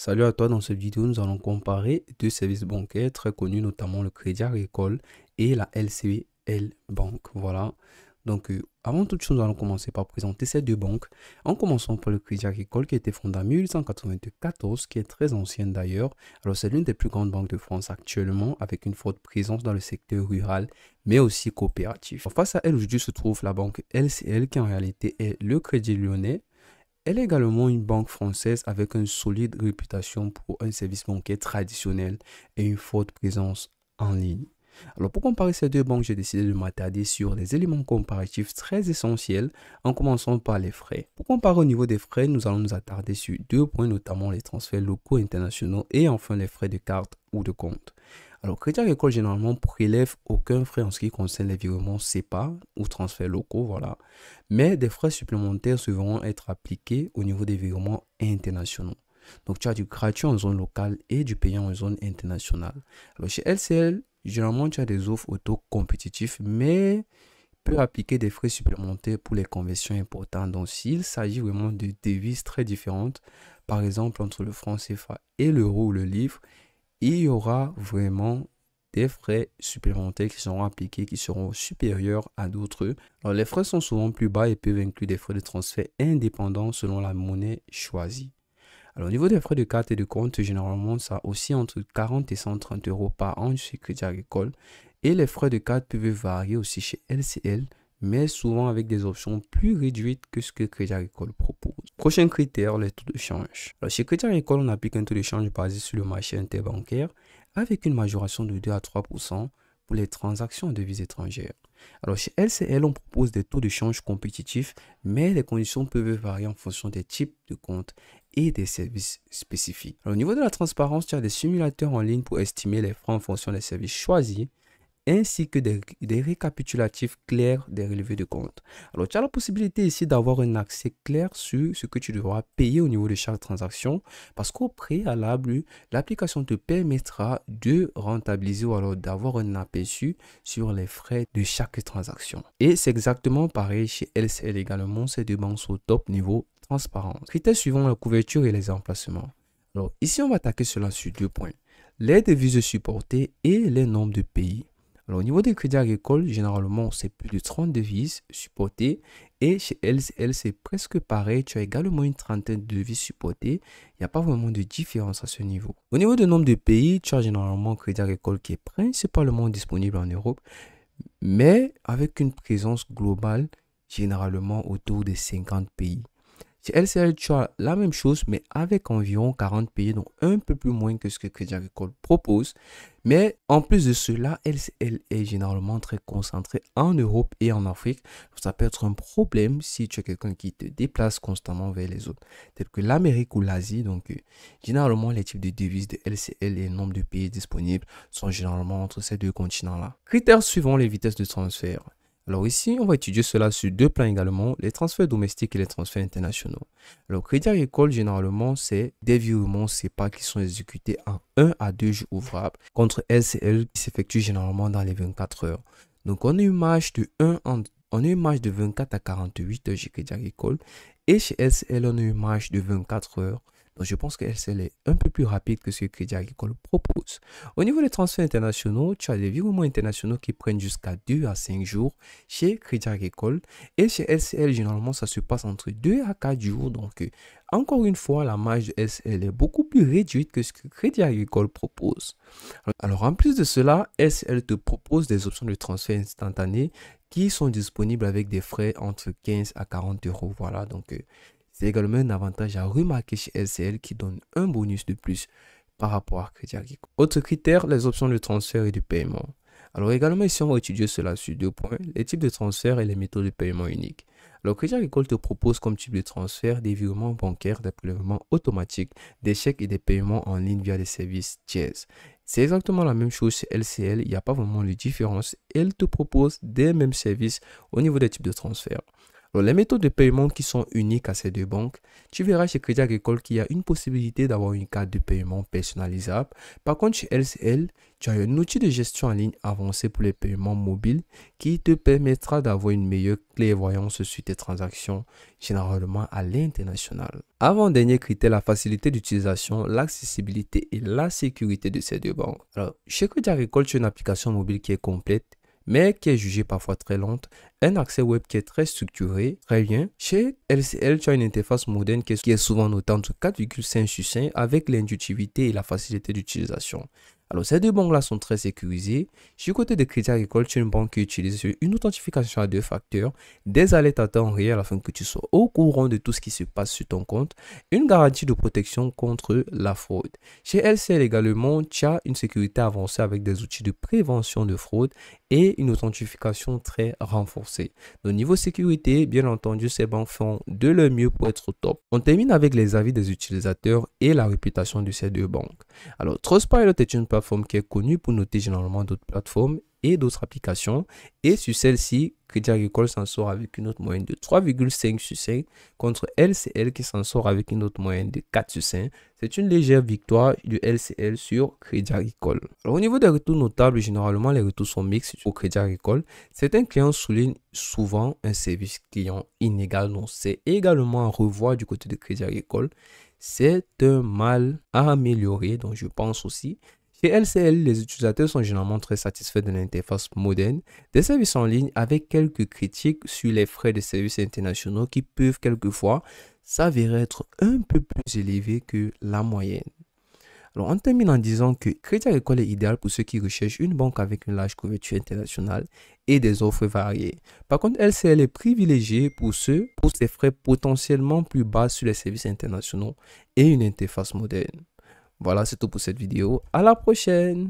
Salut à toi, dans cette vidéo, nous allons comparer deux services bancaires très connus, notamment le Crédit Agricole et la LCL Bank. Voilà. Donc, avant toute chose, nous allons commencer par présenter ces deux banques. En commençant par le Crédit Agricole qui a été fondé en 1894, qui est très ancienne d'ailleurs. Alors, c'est l'une des plus grandes banques de France actuellement, avec une forte présence dans le secteur rural, mais aussi coopératif. Face à elle, aujourd'hui, se trouve la banque LCL, qui en réalité est le Crédit Lyonnais. Elle est également une banque française avec une solide réputation pour un service bancaire traditionnel et une forte présence en ligne. Alors pour comparer ces deux banques, j'ai décidé de m'attarder sur des éléments comparatifs très essentiels en commençant par les frais. Pour comparer au niveau des frais, nous allons nous attarder sur deux points, notamment les transferts locaux internationaux et enfin les frais de carte ou de compte. Alors, Crédit Agricole généralement prélève aucun frais en ce qui concerne les virements SEPA ou transferts locaux, voilà. Mais des frais supplémentaires devront être appliqués au niveau des virements internationaux. Donc, tu as du gratuit en zone locale et du payant en zone internationale. Alors, chez LCL, généralement, tu as des offres au taux compétitifs, mais peut appliquer des frais supplémentaires pour les conversions importantes. Donc, s'il s'agit vraiment de devises très différentes, par exemple entre le franc CFA et l'euro ou le livre, il y aura vraiment des frais supplémentaires qui seront appliqués, qui seront supérieurs à d'autres. Alors, les frais sont souvent plus bas et peuvent inclure des frais de transfert indépendants selon la monnaie choisie. Alors, au niveau des frais de carte et de compte, généralement, ça aussi entre 40 et 130 euros par an chez Crédit Agricole. Et les frais de carte peuvent varier aussi chez LCL, mais souvent avec des options plus réduites que ce que Crédit Agricole propose. Prochain critère, les taux de change. Alors, chez Crédit Agricole, on applique un taux de change basé sur le marché interbancaire avec une majoration de 2 à 3% pour les transactions en devises étrangères. Alors, chez LCL, on propose des taux de change compétitifs, mais les conditions peuvent varier en fonction des types de comptes et des services spécifiques. Alors, au niveau de la transparence, tu as des simulateurs en ligne pour estimer les frais en fonction des services choisis, ainsi que des récapitulatifs clairs des relevés de compte. Alors, tu as la possibilité ici d'avoir un accès clair sur ce que tu devras payer au niveau de chaque transaction, parce qu'au préalable, l'application te permettra de rentabiliser ou alors d'avoir un aperçu sur les frais de chaque transaction. Et c'est exactement pareil chez LCL également, ces deux banques sont au top niveau transparence. Critères suivants, la couverture et les emplacements. Alors, ici, on va attaquer cela sur deux points. Les devises supportées et les nombres de pays. Alors, au niveau des crédits agricoles, généralement, c'est plus de 30 devises supportées. Et chez LCL, c'est presque pareil. Tu as également une trentaine de devises supportées. Il n'y a pas vraiment de différence à ce niveau. Au niveau du nombre de pays, tu as généralement Crédit Agricole qui est principalement disponible en Europe, mais avec une présence globale, généralement autour de 50 pays. Chez LCL, tu as la même chose, mais avec environ 40 pays, donc un peu plus moins que ce que Crédit Agricole propose. Mais en plus de cela, LCL est généralement très concentré en Europe et en Afrique. Ça peut être un problème si tu es quelqu'un qui te déplace constamment vers les autres, tels que l'Amérique ou l'Asie. Donc, généralement, les types de devises de LCL et le nombre de pays disponibles sont généralement entre ces deux continents-là. Critères suivants, les vitesses de transfert. Alors ici, on va étudier cela sur deux plans également, les transferts domestiques et les transferts internationaux. Alors, Crédit Agricole, généralement, c'est des virements SEPA qui sont exécutés en 1 à 2 jours ouvrables, contre LCL qui s'effectue généralement dans les 24 heures. Donc, on a une marge de 24 à 48 heures chez Crédit Agricole et chez LCL, on a une marge de 24 heures. Donc, je pense que LCL est un peu plus rapide que ce que Crédit Agricole propose. Au niveau des transferts internationaux, tu as des virements internationaux qui prennent jusqu'à 2 à 5 jours chez Crédit Agricole. Et chez LCL, généralement, ça se passe entre 2 à 4 jours. Donc, encore une fois, la marge de LCL est beaucoup plus réduite que ce que Crédit Agricole propose. Alors, en plus de cela, LCL te propose des options de transfert instantané qui sont disponibles avec des frais entre 15 à 40 euros. Voilà, donc c'est également un avantage à remarquer chez LCL qui donne un bonus de plus par rapport à Crédit Agricole. Autre critère, les options de transfert et de paiement. Alors également ici, on va étudier cela sur deux points, les types de transfert et les méthodes de paiement uniques. Alors Crédit Agricole te propose comme type de transfert des virements bancaires, des prélèvements automatiques, des chèques et des paiements en ligne via des services tiers. C'est exactement la même chose chez LCL, il n'y a pas vraiment de différence. Elle te propose des mêmes services au niveau des types de transfert. Alors, les méthodes de paiement qui sont uniques à ces deux banques, tu verras chez Crédit Agricole qu'il y a une possibilité d'avoir une carte de paiement personnalisable. Par contre, chez LCL, tu as un outil de gestion en ligne avancé pour les paiements mobiles qui te permettra d'avoir une meilleure clairvoyance sur tes transactions, généralement à l'international. Avant-dernier critère, la facilité d'utilisation, l'accessibilité et la sécurité de ces deux banques. Alors, chez Crédit Agricole, tu as une application mobile qui est complète, mais qui est jugée parfois très lente, un accès web qui est très structuré, très bien. Chez LCL, tu as une interface moderne qui est souvent notée entre 4,5 sur 5 avec l'intuitivité et la facilité d'utilisation. Alors, ces deux banques-là sont très sécurisées. Du côté de Crédit Agricole, tu as une banque qui utilise une authentification à 2 facteurs, des alertes à temps réel afin que tu sois au courant de tout ce qui se passe sur ton compte, une garantie de protection contre la fraude. Chez LCL également, tu as une sécurité avancée avec des outils de prévention de fraude et une authentification très renforcée. Au niveau sécurité, bien entendu, ces banques font de leur mieux pour être au top. On termine avec les avis des utilisateurs et la réputation de ces deux banques. Alors, Trustpilot est une plateforme qui est connue pour noter généralement d'autres plateformes et d'autres applications. Et sur celle-ci, Crédit Agricole s'en sort avec une autre moyenne de 3,5 sur 5 contre LCL qui s'en sort avec une autre moyenne de 4 sur 5. C'est une légère victoire de LCL sur Crédit Agricole. Alors, au niveau des retours notables, généralement les retours sont mixtes au Crédit Agricole. Certains clients soulignent souvent un service client inégal, donc c'est également à revoir du côté de Crédit Agricole. C'est un mal à améliorer, donc je pense aussi. Chez LCL, les utilisateurs sont généralement très satisfaits de l'interface moderne des services en ligne avec quelques critiques sur les frais de services internationaux qui peuvent quelquefois s'avérer être un peu plus élevés que la moyenne. Alors, on termine en disant que Crédit Agricole est idéal pour ceux qui recherchent une banque avec une large couverture internationale et des offres variées. Par contre, LCL est privilégié pour ses frais potentiellement plus bas sur les services internationaux et une interface moderne. Voilà, c'est tout pour cette vidéo. À la prochaine!